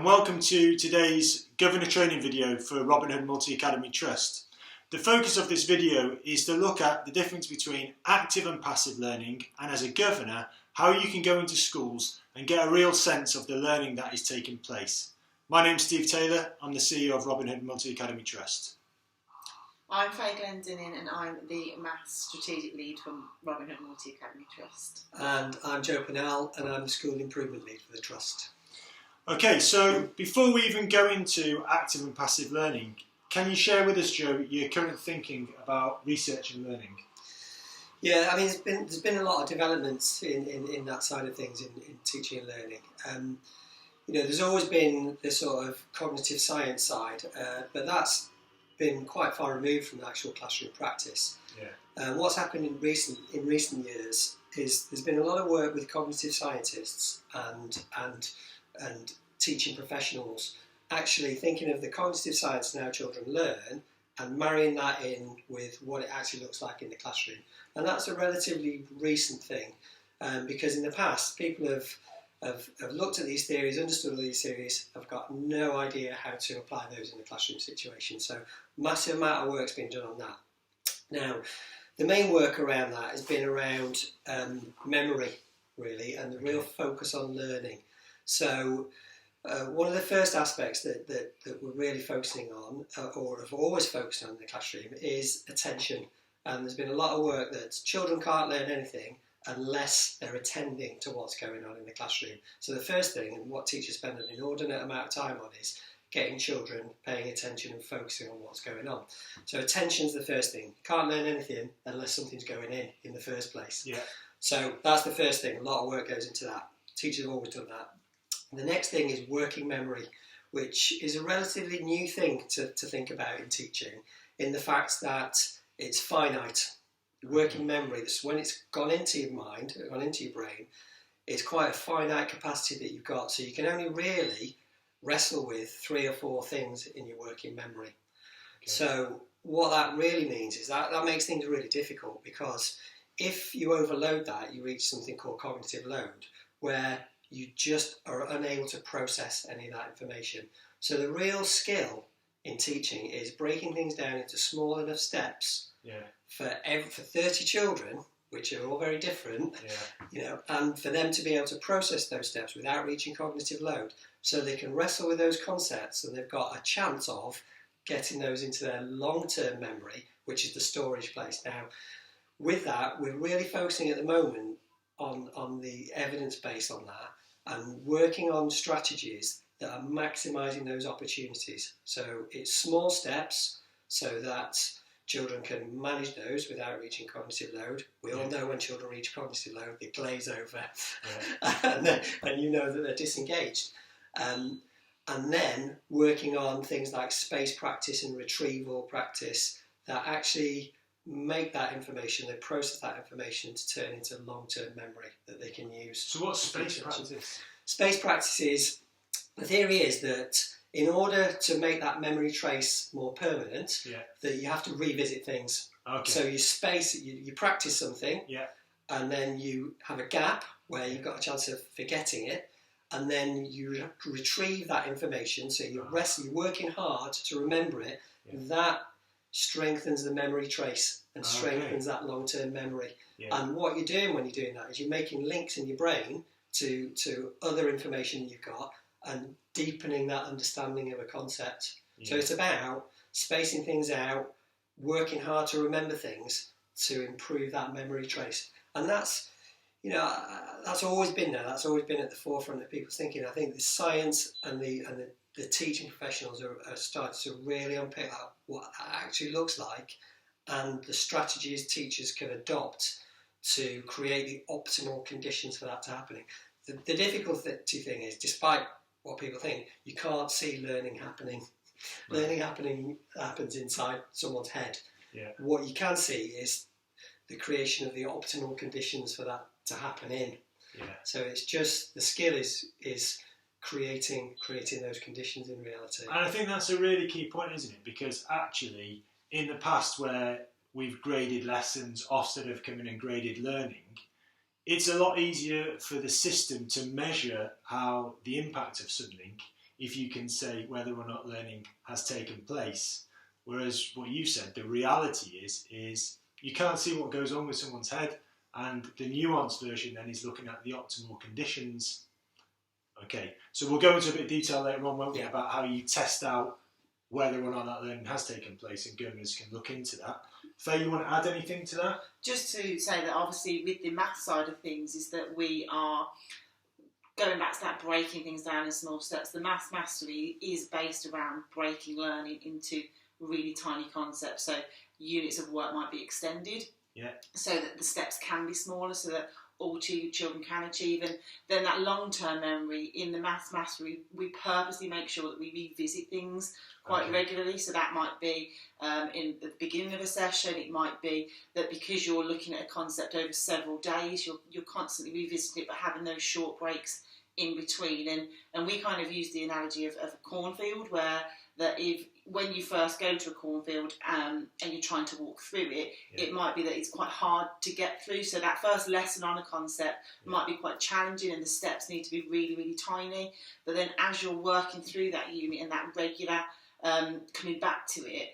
welcome to today's Governor training video for Robin Hood Multi-Academy Trust. The focus of this video is to look at the difference between active and passive learning, and as a governor, how you can go into schools and get a real sense of the learning that is taking place. My name's Steve Taylor, I'm the CEO of Robin Hood Multi-Academy Trust. I'm Faye Glendinning and I'm the Maths Strategic Lead from Robin Hood Multi-Academy Trust. And I'm Joe Pennell and I'm the School Improvement Lead for the Trust. Okay, so before we even go into active and passive learning, can you share with us, Joe, your current thinking about research and learning? Yeah, I mean, there's been a lot of developments in that side of things in teaching and learning. There's always been this sort of cognitive science side, but that's been quite far removed from the actual classroom practice. Yeah. What's happened in recent years is there's been a lot of work with cognitive scientists and teaching professionals actually thinking of the cognitive science and how children learn and marrying that in with what it actually looks like in the classroom. And that's a relatively recent thing because in the past people have looked at these theories, understood all these theories, have got no idea how to apply those in the classroom situation. So massive amount of work's been done on that. Now, the main work around that has been around memory, really, and the real focus on learning. So one of the first aspects that we're really focusing on, or have always focused on in the classroom, is attention. And there's been a lot of work that children can't learn anything unless they're attending to what's going on in the classroom. So the first thing, and what teachers spend an inordinate amount of time on, is getting children paying attention and focusing on what's going on. So attention's the first thing. You can't learn anything unless something's going in the first place. Yeah. So that's the first thing. A lot of work goes into that. Teachers have always done that. The next thing is working memory, which is a relatively new thing to think about in teaching, in the fact that it's finite. Working memory, that's when it's gone into your mind, gone into your brain, it's quite a finite capacity that you've got, so you can only really wrestle with 3 or 4 things in your working memory. Okay. So what that really means is that makes things really difficult, because if you overload that, you reach something called cognitive load, where you just are unable to process any of that information. So the real skill in teaching is breaking things down into small enough steps. Yeah. For 30 children, which are all very different, and for them to be able to process those steps without reaching cognitive load, so they can wrestle with those concepts and they've got a chance of getting those into their long-term memory, which is the storage place. Now, with that, we're really focusing at the moment on the evidence base on that and working on strategies that are maximising those opportunities. So it's small steps so that children can manage those without reaching cognitive load. We all know when children reach cognitive load, they glaze over, and you know that they're disengaged. And then working on things like space practice and retrieval practice that actually make that information, they process that information to turn into long-term memory that they can use. So what's space practice? Space practice is, the theory is that in order to make that memory trace more permanent, that you have to revisit things. Okay. So you practice something, and then you have a gap where you've got a chance of forgetting it, and then you retrieve that information. So you're working hard to remember it. That strengthens the memory trace and strengthens that long-term memory. And what you're doing when you're doing that is you're making links in your brain to other information you've got and deepening that understanding of a concept. So it's about spacing things out, working hard to remember things to improve that memory trace. And that's always been there. That's always been at the forefront of people's thinking. I think the science and the teaching professionals are starting to really unpick what that actually looks like and the strategies teachers can adopt to create the optimal conditions for that to happen. The difficulty thing is, despite what people think, you can't see learning happening. Right. Learning happens inside someone's head. Yeah. What you can see is the creation of the optimal conditions for that to happen in. Yeah. So it's just, the skill is creating those conditions in reality. And I think that's a really key point, isn't it? Because actually, in the past where we've graded lessons, Ofsted have come in and graded learning, it's a lot easier for the system to measure how the impact of something if you can say whether or not learning has taken place. Whereas what you said, the reality is you can't see what goes on with someone's head, and the nuanced version then is looking at the optimal conditions. Okay, so we'll go into a bit of detail later on, won't we, about how you test out whether or not that learning has taken place, and governors can look into that. Faye, you want to add anything to that? Just to say that obviously with the math side of things is that we are going back to that breaking things down in small steps. The maths mastery is based around breaking learning into really tiny concepts. So units of work might be extended, so that the steps can be smaller, so that all children can achieve. And then that long-term memory in the maths mastery, we purposely make sure that we revisit things quite regularly. So that might be in the beginning of a session. It might be that because you're looking at a concept over several days, you're constantly revisiting it, but having those short breaks in between. And we kind of use the analogy of a cornfield, where that when you first go to a cornfield and you're trying to walk through it, it might be that it's quite hard to get through. So that first lesson on a concept might be quite challenging, and the steps need to be really, really tiny. But then as you're working through that unit and that regular coming back to it,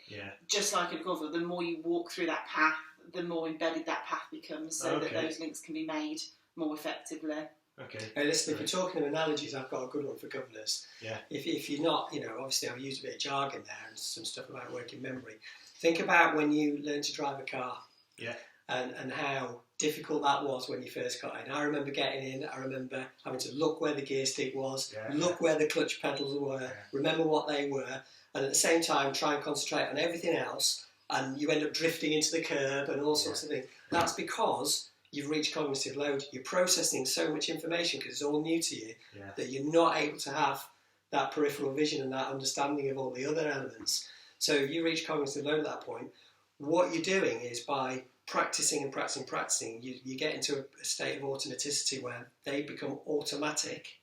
just like in a cornfield, the more you walk through that path, the more embedded that path becomes, so that those links can be made more effectively. Okay. Hey, listen, if you're talking of analogies, I've got a good one for governors. Yeah. If you're not, obviously I've used a bit of jargon there and some stuff about working memory. Think about when you learn to drive a car. Yeah. And how difficult that was when you first got in. I remember getting in, I remember having to look where the gear stick was, look where the clutch pedals were, remember what they were, and at the same time try and concentrate on everything else, and you end up drifting into the curb and all sorts of things. That's because you've reached cognitive load. You're processing so much information because it's all new to you that you're not able to have that peripheral vision and that understanding of all the other elements. So you reach cognitive load at that point. What you're doing is by practicing and practicing, you get into a state of automaticity where they become automatic.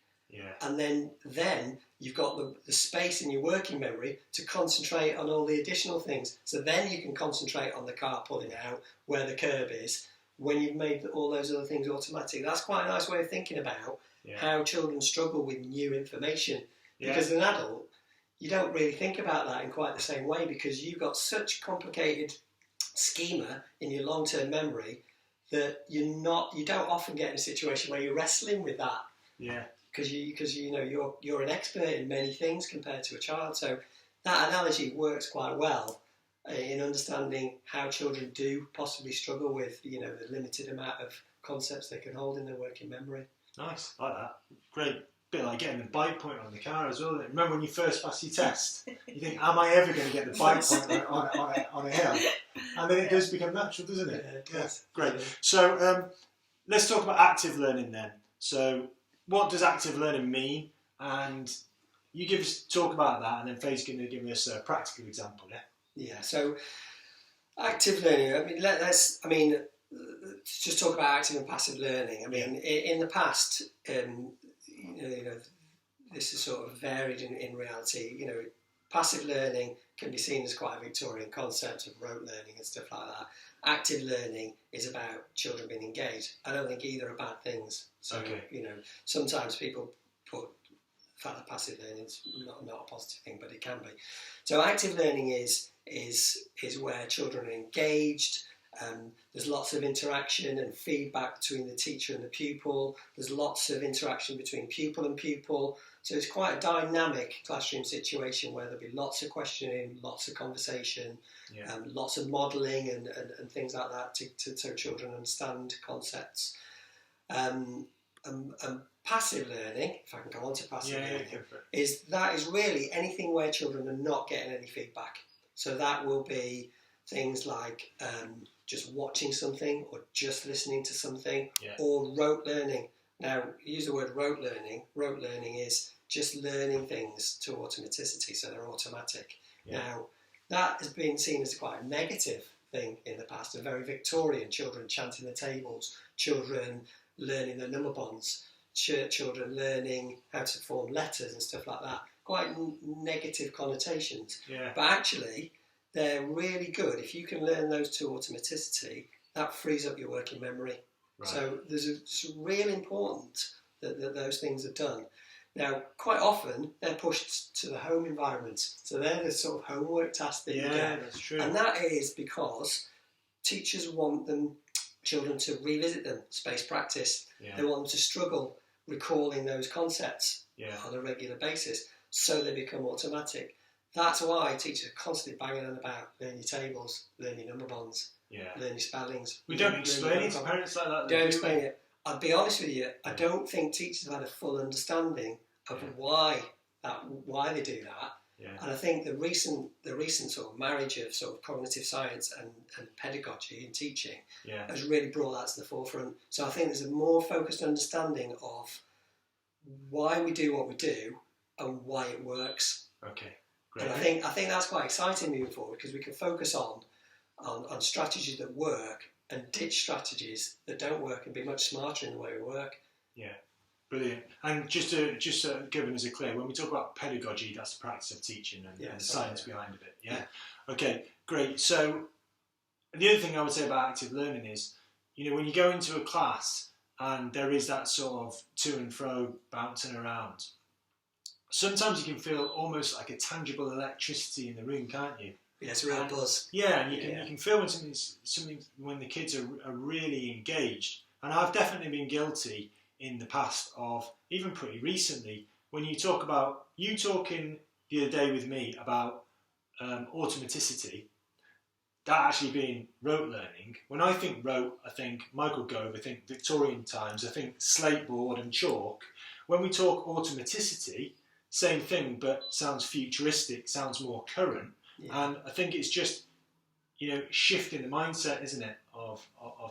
And then you've got the space in your working memory to concentrate on all the additional things. So then you can concentrate on the car pulling out, where the curb is, when you've made all those other things automatic. That's quite a nice way of thinking about how children struggle with new information. Because as an adult, you don't really think about that in quite the same way, because you've got such complicated schema in your long-term memory that you don't often get in a situation where you're wrestling with that. Because you're an expert in many things compared to a child. So that analogy works quite well in understanding how children do possibly struggle with the limited amount of concepts they can hold in their working memory. Nice, I like that. Great. Bit like getting the bite point on the car as well. Remember when you first pass your test, you think, am I ever going to get the bite point on a hill? And then it does become natural, doesn't it? Yeah, great. So let's talk about active learning then. So what does active learning mean? And you talk about that, and then Faye's going to give us a practical example, Yeah, so active learning, let's just talk about active and passive learning. In the past, this is sort of varied in reality. Passive learning can be seen as quite a Victorian concept of rote learning and stuff like that. Active learning is about children being engaged. I don't think either are bad things. So, sometimes people put the fact that passive learning is not a positive thing, but it can be. So active learning is where children are engaged. There's lots of interaction and feedback between the teacher and the pupil. There's lots of interaction between pupil and pupil. So it's quite a dynamic classroom situation where there'll be lots of questioning, lots of conversation, lots of modelling and things like that so children understand concepts. And passive learning, if I can go on to passive learning, is really anything where children are not getting any feedback. So that will be things like just watching something or just listening to something, or rote learning. Now, use the word rote learning. Rote learning is just learning things to automaticity, so they're automatic. Now, that has been seen as quite a negative thing in the past, a very Victorian, children chanting the tables, children learning their number bonds, children learning how to form letters and stuff like that. Quite negative connotations. But actually, they're really good. If you can learn those to automaticity, that frees up your working memory. Right. So it's really important that those things are done. Now, quite often, they're pushed to the home environment. So they're the sort of homework tasks that you get. That's true. And that is because teachers want children to revisit them, space practice. Yeah. They want them to struggle recalling those concepts Yeah. on a regular basis, so they become automatic. That's why teachers are constantly banging on about learn your tables, learn your number bonds, Yeah. learn your spellings. We don't explain it to parents like that. Don't explain it. I'll be honest with you, I don't think teachers have had a full understanding of why they do that. Yeah. And I think the recent sort of marriage of sort of cognitive science and pedagogy in teaching has really brought that to the forefront. So I think there's a more focused understanding of why we do what we do and why it works. Okay, great. And I think that's quite exciting moving forward, because we can focus on strategies that work and ditch strategies that don't work and be much smarter in the way we work. Yeah. Brilliant. And just to give us a clear, when we talk about pedagogy, that's the practice of teaching and the science behind it. Yeah? Okay, great. So the other thing I would say about active learning is, when you go into a class and there is that sort of to and fro bouncing around, sometimes you can feel almost like a tangible electricity in the room, can't you? Yeah, it's a real buzz. Yeah, and you can feel when something when the kids are really engaged. And I've definitely been guilty in the past of, even pretty recently, when you talking the other day with me about automaticity, that actually being rote learning. When I think rote, I think Michael Gove, I think Victorian times, I think slate board and chalk. When we talk automaticity, same thing, but sounds futuristic, sounds more current. Yeah. And I think it's just, shifting the mindset, isn't it, of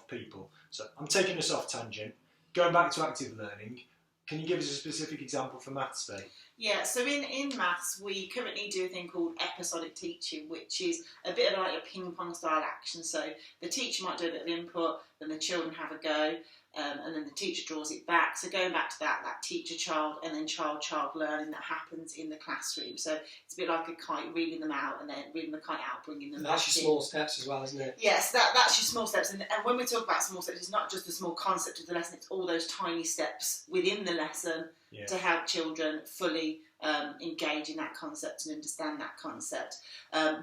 people. So I'm taking us off tangent. Going back to active learning, can you give us a specific example for maths today? Yeah, so in maths, we currently do a thing called episodic teaching, which is a bit of like a ping-pong style action. So the teacher might do a bit of input, then the children have a go, and then the teacher draws it back. So going back to that teacher-child and then child-child learning that happens in the classroom. So it's a bit like a kite, reading them out and then reading the kite out, bringing them back in. That's your small steps as well, isn't it? Yes, that's your small steps. And when we talk about small steps, it's not just the small concept of the lesson, it's all those tiny steps within the lesson to help children fully engage in that concept and understand that concept.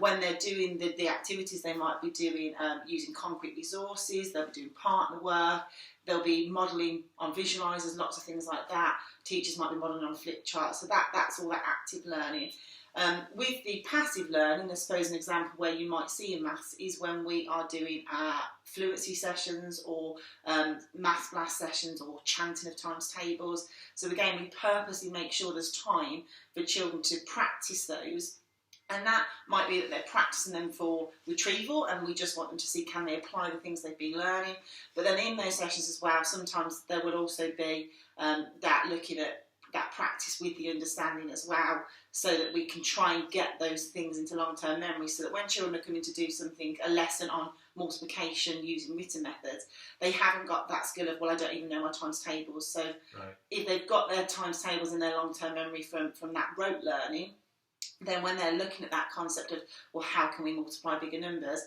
When they're doing the activities, they might be doing using concrete resources, they'll be doing partner work, they'll be modelling on visualisers, lots of things like that. Teachers might be modelling on flip charts, so that's all that active learning. With the passive learning, I suppose an example where you might see in maths is when we are doing fluency sessions or maths blast sessions or chanting of times tables. So again, we purposely make sure there's time for children to practice those. And that might be that they're practicing them for retrieval and we just want them to see can they apply the things they've been learning. But then in those sessions as well, sometimes there would also be that looking at that practice with the understanding as well, so that we can try and get those things into long-term memory, so that when children are coming to do a lesson on multiplication using written methods, they haven't got that skill of, well, I don't even know my times tables. So if they've got their times tables in their long-term memory from that rote learning, then when they're looking at that concept of, well, how can we multiply bigger numbers,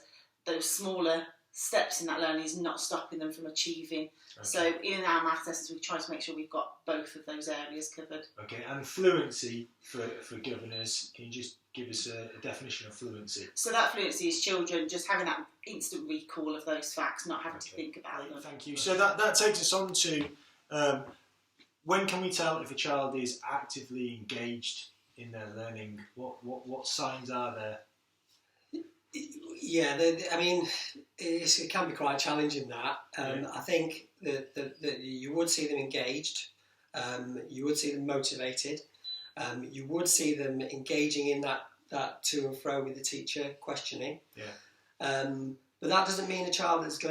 those smaller steps in that learning is not stopping them from achieving. Okay. So in our maths lessons, we try to make sure we've got both of those areas covered. Okay, and fluency for governors, can you just give us a definition of fluency? So that fluency is children just having that instant recall of those facts, not having to think about them. Thank you. So that takes us on to when can we tell if a child is actively engaged in their learning? What signs are there? Yeah, it can be quite challenging that. I think that you would see them engaged, you would see them motivated, you would see them engaging in that to and fro with the teacher, questioning. But that doesn't mean a child that's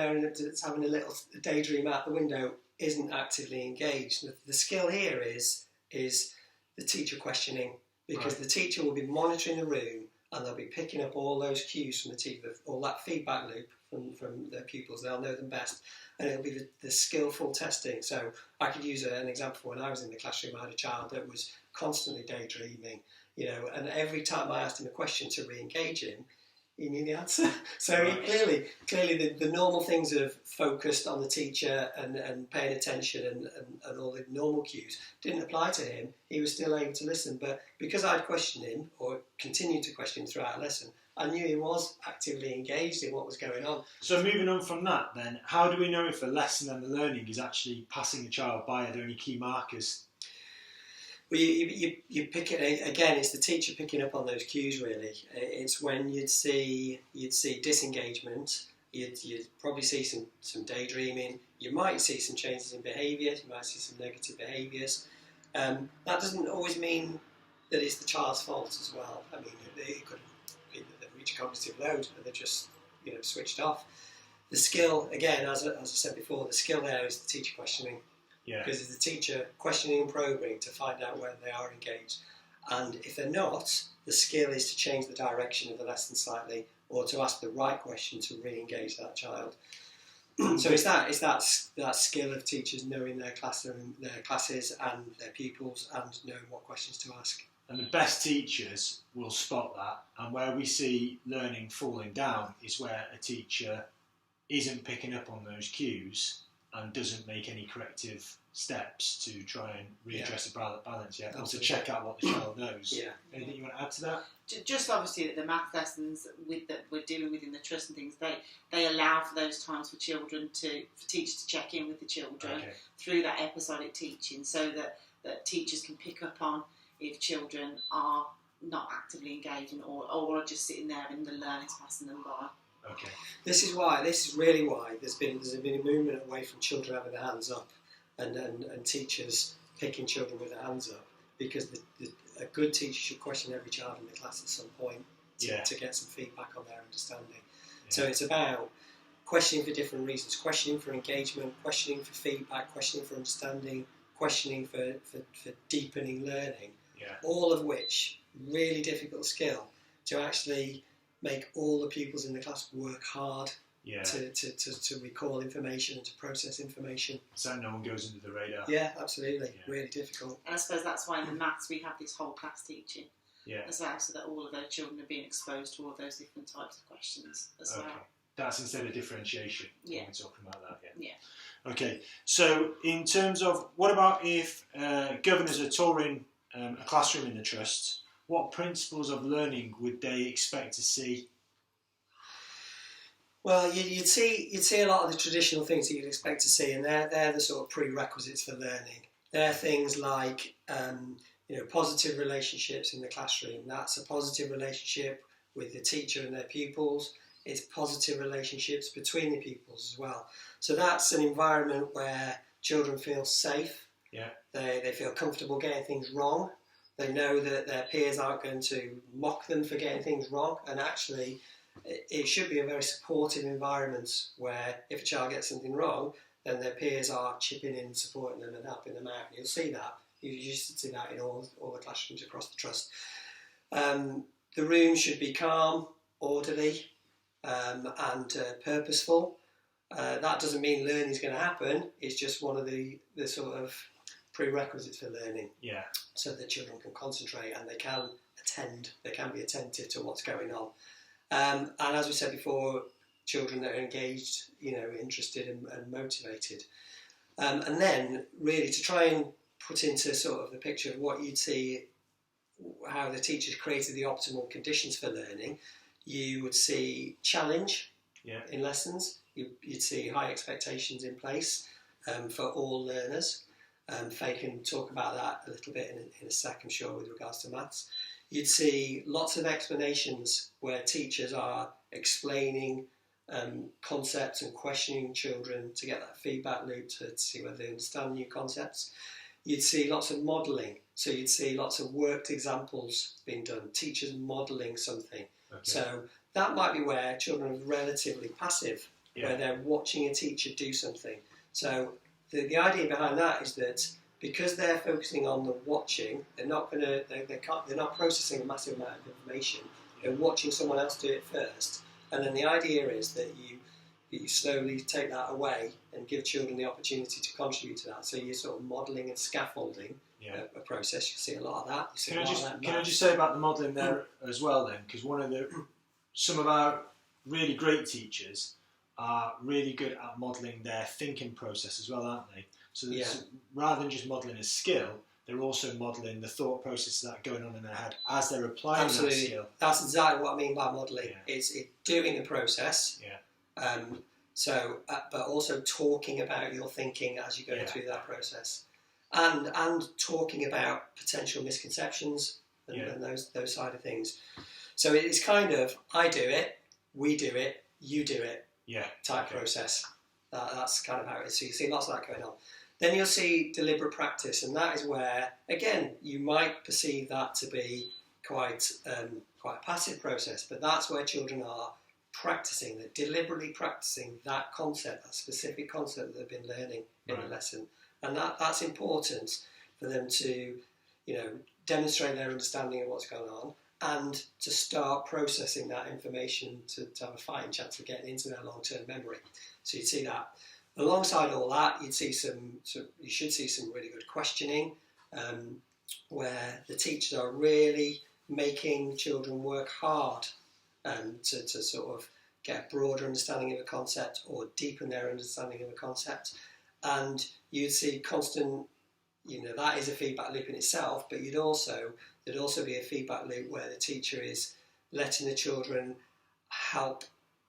having a little daydream out the window isn't actively engaged. The skill here is the teacher questioning, because the teacher will be monitoring the room and they'll be picking up all those cues from the teacher, all that feedback loop from their pupils. They'll know them best, and it'll be the skillful testing. So I could use an example. When I was in the classroom, I had a child that was constantly daydreaming, and every time I asked him a question to re-engage him, he knew the answer. So he clearly the normal things of focused on the teacher and paying attention and all the normal cues didn't apply to him. He was still able to listen, but because I'd questioned him or continued to question him throughout a lesson, I knew he was actively engaged in what was going on. So moving on from that then, how do we know if the lesson and the learning is actually passing a child by? Are there any key markers? Well, you pick it again. It's the teacher picking up on those cues. Really, it's when you'd see disengagement. You'd probably see some daydreaming. You might see some changes in behaviour. You might see some negative behaviours. That doesn't always mean that it's the child's fault as well. I mean, it could be that they've reached cognitive load and they're just switched off. The skill, again, as I said before, the skill there is the teacher questioning. Yeah. Because it's the teacher questioning and probing to find out whether they are engaged. And if they're not, the skill is to change the direction of the lesson slightly or to ask the right question to re-engage that child. So it's that skill of teachers knowing their classroom, their classes and their pupils and knowing what questions to ask. And the best teachers will spot that. And where we see learning falling down is where a teacher isn't picking up on those cues and doesn't make any corrective steps to try and readdress the balance, or to check out what the child knows. Yeah. Anything you want to add to that? Just obviously the math lessons that we're dealing with in the trust and things, they allow for those times for children for teachers to check in with the children through that episodic teaching, so that teachers can pick up on if children are not actively engaging or are just sitting there and the learning's passing them by. Okay. This is really why there's been a movement away from children having their hands up and teachers picking children with their hands up, because a good teacher should question every child in the class at some point to get some feedback on their understanding. Yeah. So it's about questioning for different reasons, questioning for engagement, questioning for feedback, questioning for understanding, questioning for deepening learning, all of which really difficult skill to actually make all the pupils in the class work hard to recall information and to process information. So no one goes under the radar. Yeah, absolutely. Yeah. Really difficult. And I suppose that's why in the maths we have this whole class teaching as well, so that all of those children are being exposed to all those different types of questions as well. That's instead of differentiation. Yeah. We're talking about that. Yeah. Okay. So in terms of, what about if governors are touring a classroom in the trust? What principles of learning would they expect to see? Well, you'd see a lot of the traditional things that you'd expect to see, and they're the sort of prerequisites for learning. They're things like positive relationships in the classroom. That's a positive relationship with the teacher and their pupils. It's positive relationships between the pupils as well. So that's an environment where children feel safe. Yeah. They feel comfortable getting things wrong. They know that their peers aren't going to mock them for getting things wrong, and actually it should be a very supportive environment where if a child gets something wrong, then their peers are chipping in, supporting them and helping them out. And you'll see that. You used to see that in all the classrooms across the trust. The room should be calm, orderly and purposeful. That doesn't mean learning is going to happen. It's just one of the sort of prerequisites for learning. Yeah. So that children can concentrate and they can attend. They can be attentive to what's going on. And as we said before, children that are engaged, interested and motivated. And then really to try and put into sort of the picture of what you'd see, how the teachers created the optimal conditions for learning, you would see challenge in lessons. You'd see high expectations in place for all learners. Faye can talk about that a little bit in a sec, I'm sure, with regards to maths. You'd see lots of explanations where teachers are explaining concepts and questioning children to get that feedback loop to see whether they understand new concepts. You'd see lots of modelling, so you'd see lots of worked examples being done, teachers modelling something. Okay. So that might be where children are relatively passive, where they're watching a teacher do something. So the idea behind that is that because they're focusing on the watching, they're not processing a massive amount of information. They're watching someone else do it first, and then the idea is that you slowly take that away and give children the opportunity to contribute to that. So you're sort of modelling and scaffolding a process. You see a lot of that. Can I just say about the modelling there as well then? Because one of the some of our really great teachers are really good at modelling their thinking process as well, aren't they? So rather than just modelling a skill, they're also modelling the thought processes that are going on in their head as they're applying that skill. That's exactly what I mean by modelling. It's doing the process. But also talking about your thinking as you go through that process, and talking about potential misconceptions and those side of things. So it's kind of I do it, we do it, you do it type process. That's kind of how it is. So you see lots of that going on. Then you'll see deliberate practice, and that is where, again, you might perceive that to be quite a passive process, but that's where children are practicing, they're deliberately practicing that concept, that specific concept that they've been learning in a lesson. And that's important for them to, demonstrate their understanding of what's going on and to start processing that information to have a fighting chance of getting into their long-term memory. So you'd see that. Alongside all that, you should see some really good questioning, where the teachers are really making children work hard to sort of get a broader understanding of a concept or deepen their understanding of a concept. And you'd see constant, that is a feedback loop in itself, but there'd also be a feedback loop where the teacher is letting the children help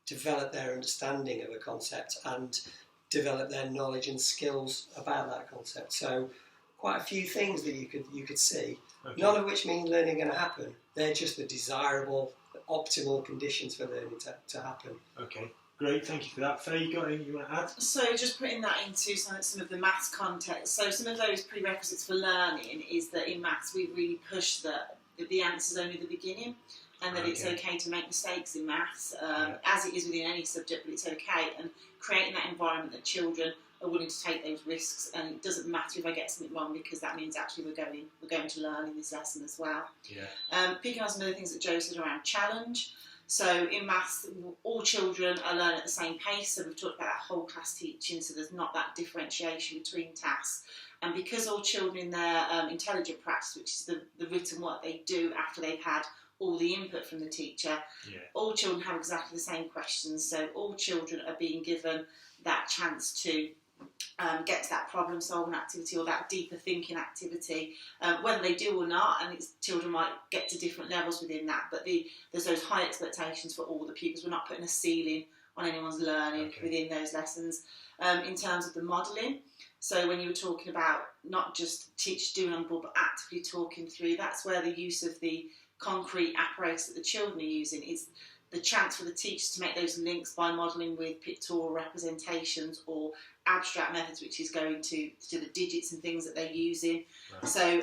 develop their understanding of a concept and develop their knowledge and skills about that concept. So quite a few things that you could see, none of which mean learning going to happen. They're just the desirable, optimal conditions for learning to happen. Okay, great, thank you for that. Faye, you got anything you want to add? So just putting that into some of the maths context. So some of those prerequisites for learning is that in maths we really push that the answer is only the beginning, and that it's okay to make mistakes in maths, as it is within any subject, but it's okay. And creating that environment that children are willing to take those risks, and it doesn't matter if I get something wrong, because that means actually we're going to learn in this lesson as well. Picking on some of the things that Joe said around challenge. So in maths, all children are learning at the same pace, so we've talked about that whole class teaching, so there's not that differentiation between tasks. And because all children in their intelligent practice, which is the written work they do after they've had all the input from the teacher, all children have exactly the same questions, so all children are being given that chance to get to that problem solving activity or that deeper thinking activity, whether they do or not, and children might get to different levels within that, but there's those high expectations for all the pupils. We're not putting a ceiling on anyone's learning within those lessons. In terms of the modelling, so when you were talking about not just teach doing on board but actively talking through, that's where the use of the concrete apparatus that the children are using is the chance for the teachers to make those links by modelling with pictorial representations or abstract methods, which is going to the digits and things that they're using. So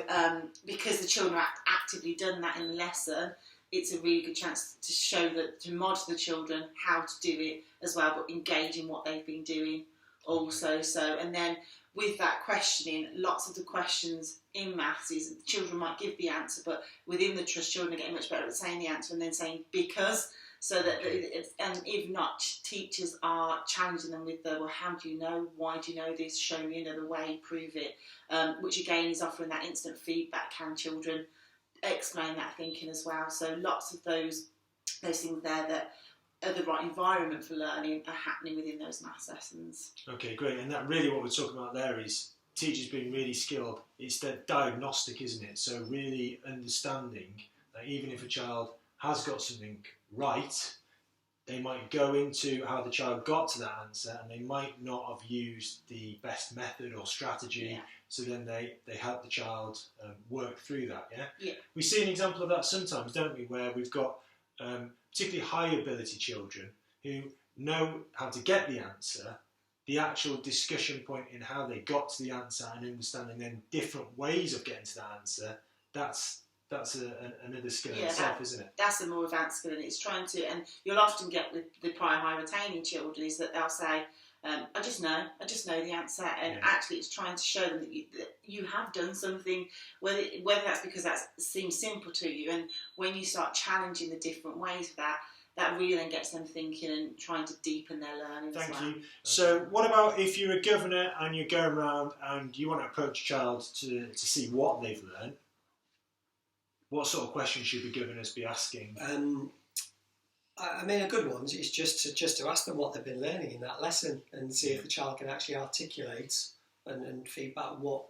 because the children have actively done that in the lesson, it's a really good chance to show to model the children how to do it as well, but engage in what they've been doing also. So, and then with that questioning, lots of the questions in maths is the children might give the answer, but within the trust, children are getting much better at saying the answer and then saying because, so that, and if not, teachers are challenging them with well, how do you know? Why do you know this? Show me another way, prove it, which again is offering that instant feedback. Can children explain that thinking as well? So lots of those things there that are the right environment for learning are happening within those maths lessons. Okay, great. And that really what we're talking about there is teachers being really skilled. It's the diagnostic, isn't it? So really understanding that even if a child has got something right, they might go into how the child got to that answer and they might not have used the best method or strategy. So then they help the child work through that, We see an example of that sometimes, don't we, where we've got particularly high ability children who know how to get the answer, the actual discussion point in how they got to the answer and understanding then different ways of getting to that answer, that's another skill in itself, isn't it? That's a more advanced skill, and it's trying to, and you'll often get with the prior high retaining children is that they'll say, I just know the answer, and actually it's trying to show them that you have done something, whether that's because that seems simple to you, and when you start challenging the different ways of that really then gets them thinking and trying to deepen their learning. Thank you. So what about if you're a governor and you're going around and you want to approach a child to see what they've learned? What sort of questions should the governors be asking? I mean, a good one is just to ask them what they've been learning in that lesson and see if the child can actually articulate and feedback what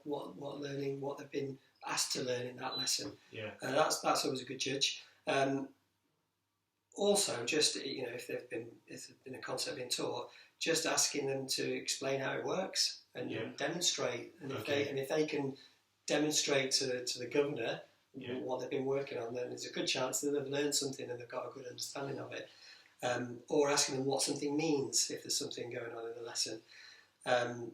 they've been asked to learn in that lesson. Yeah, that's always a good judge. Also, just if there's been a concept being taught, just asking them to explain how it works and demonstrate. And if they can demonstrate to the governor what they've been working on, then there's a good chance that they've learned something and they've got a good understanding of it. Or asking them what something means if there's something going on in the lesson.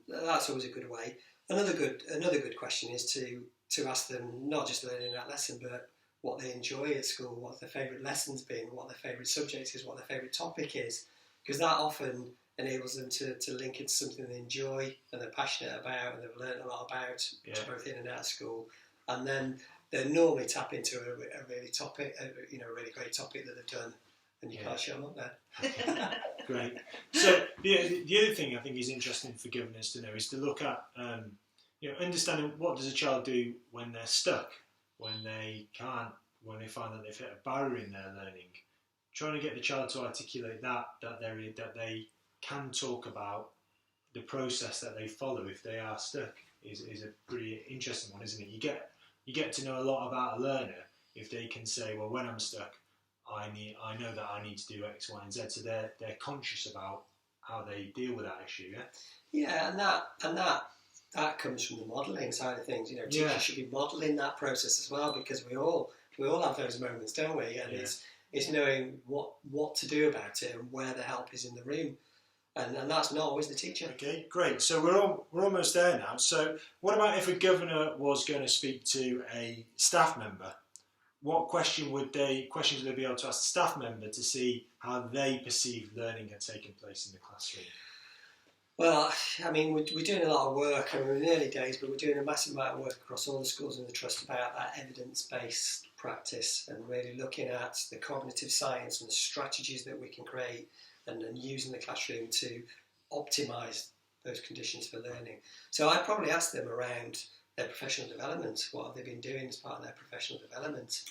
That's always a good way. Another good question is to ask them not just learning that lesson, but what they enjoy at school, what their favourite lesson's been, what their favourite subject is, what their favourite topic is, because that often enables them to link it to something they enjoy and they're passionate about and they've learned a lot about, both in and out of school, and then they normally tap into a really great topic that they've done, and you can't shut them up there. Great. So the other thing I think is interesting for governors to know is to look at understanding what does a child do when they're stuck, when they find that they've hit a barrier in their learning. Trying to get the child to articulate that they can talk about the process that they follow if they are stuck is a pretty interesting one, isn't it? You get to know a lot about a learner if they can say, well, when I'm stuck, I know that I need to do X, Y, and Z. So they're conscious about how they deal with that issue. Yeah, and that comes from the modelling side of things. Teachers should be modelling that process as well, because we all have those moments, don't we? And it's knowing what to do about it and where the help is in the room. And that's not always the teacher. Okay, great. So we're almost there now. So what about if a governor was going to speak to a staff member? What questions would they be able to ask the staff member to see how they perceive learning had taken place in the classroom? Well, I mean, we're doing a lot of work. I mean, we're in the early days, but we're doing a massive amount of work across all the schools in the Trust about that evidence-based practice and really looking at the cognitive science and the strategies that we can create and using the classroom to optimise those conditions for learning. So I'd probably ask them around their professional development. What have they been doing as part of their professional development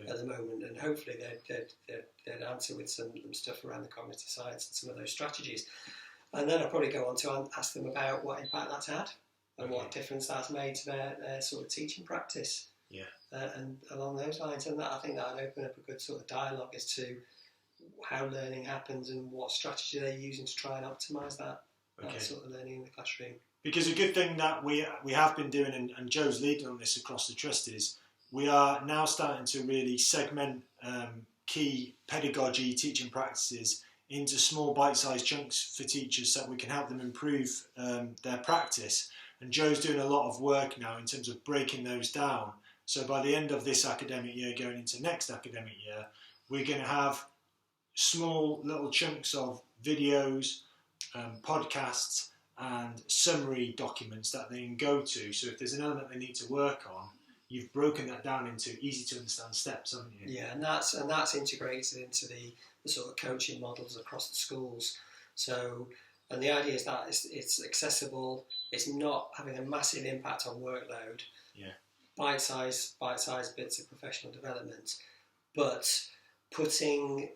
at the moment? And hopefully they'd answer with some stuff around the cognitive science and some of those strategies. And then I'll probably go on to ask them about what impact that's had and what difference that's made to their sort of teaching practice. Yeah. And along those lines, and I think that'll open up a good sort of dialogue as to how learning happens and what strategy they're using to try and optimise that sort of learning in the classroom. Because a good thing that we have been doing, and Joe's leading on this across the Trust, is we are now starting to really segment key pedagogy teaching practices into small bite-sized chunks for teachers so that we can help them improve their practice. And Joe's doing a lot of work now in terms of breaking those down. So by the end of this academic year, going into next academic year, we're going to have small little chunks of videos, podcasts, and summary documents that they can go to. So if there's an element they need to work on, you've broken that down into easy to understand steps, haven't you? Yeah, and that's integrated into the sort of coaching models across the schools. So, and the idea is that it's accessible, it's not having a massive impact on workload. Yeah. Bite-sized bits of professional development, but putting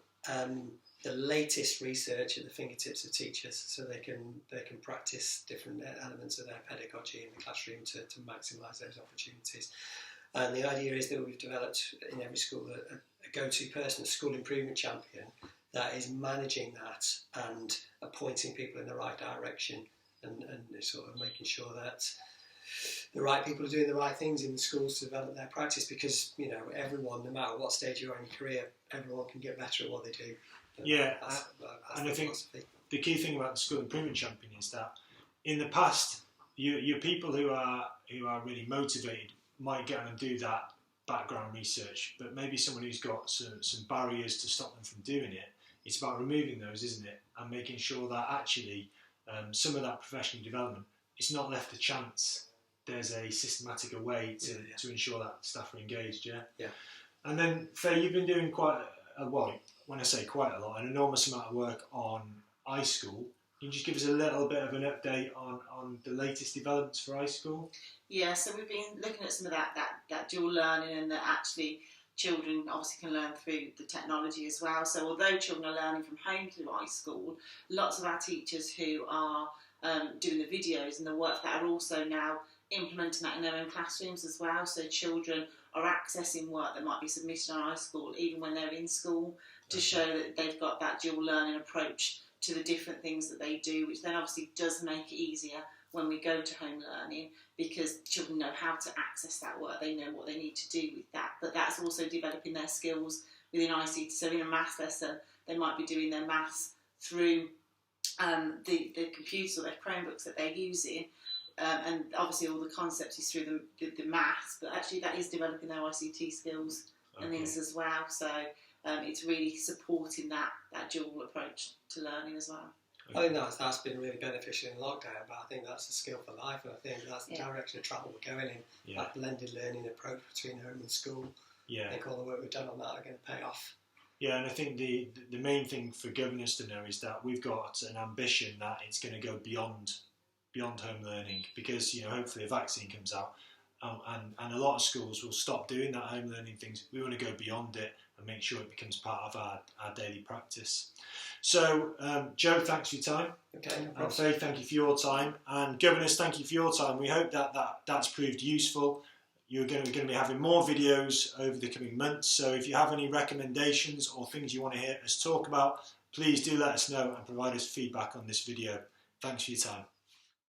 the latest research at the fingertips of teachers so they can practice different elements of their pedagogy in the classroom to maximise those opportunities. And the idea is that we've developed in every school a go-to person, a school improvement champion, that is managing that and appointing people in the right direction and sort of making sure that the right people are doing the right things in the schools to develop their practice, because everyone, no matter what stage you are in your career, everyone can get better at what they do. That's and I think the key thing about the school improvement champion is that in the past, your people who are really motivated might get on and do that background research, but maybe someone who's got some barriers to stop them from doing it. It's about removing those, isn't it, and making sure that actually some of that professional development, it's not left to chance. There's a systematic way to ensure that staff are engaged. Yeah. And then Faye, you've been doing when I say quite a lot, an enormous amount of work on iSchool. Can you just give us a little bit of an update on the latest developments for iSchool? Yeah, so we've been looking at some of that dual learning and that actually children obviously can learn through the technology as well. So although children are learning from home through iSchool, lots of our teachers who are doing the videos and the work that are also now implementing that in their own classrooms as well. So children are accessing work that might be submitted on iSchool even when they're in school, to show that they've got that dual learning approach to the different things that they do, which then obviously does make it easier when we go to home learning, because children know how to access that work, they know what they need to do with that. But that's also developing their skills within ICT. So in a maths lesson, they might be doing their maths through the computers or their Chromebooks that they're using, and obviously all the concepts is through the maths, but actually that is developing their ICT skills and things as well. So it's really supporting that dual approach to learning as well. I think that's been really beneficial in lockdown, but I think that's a skill for life, and I think that's the direction of travel we're going in, that blended learning approach between home and school. I think all the work we've done on that are going to pay off. Yeah, and I think the main thing for governors to know is that we've got an ambition that it's going to go beyond home learning, because hopefully a vaccine comes out, and a lot of schools will stop doing that home learning things. We want to go beyond it and make sure it becomes part of our daily practice. So, Joe, thanks for your time. Okay, no problem. And Faith, thank you for your time. And governors, thank you for your time. We hope that's proved useful. We're going to be having more videos over the coming months. So if you have any recommendations or things you want to hear us talk about, please do let us know and provide us feedback on this video. Thanks for your time.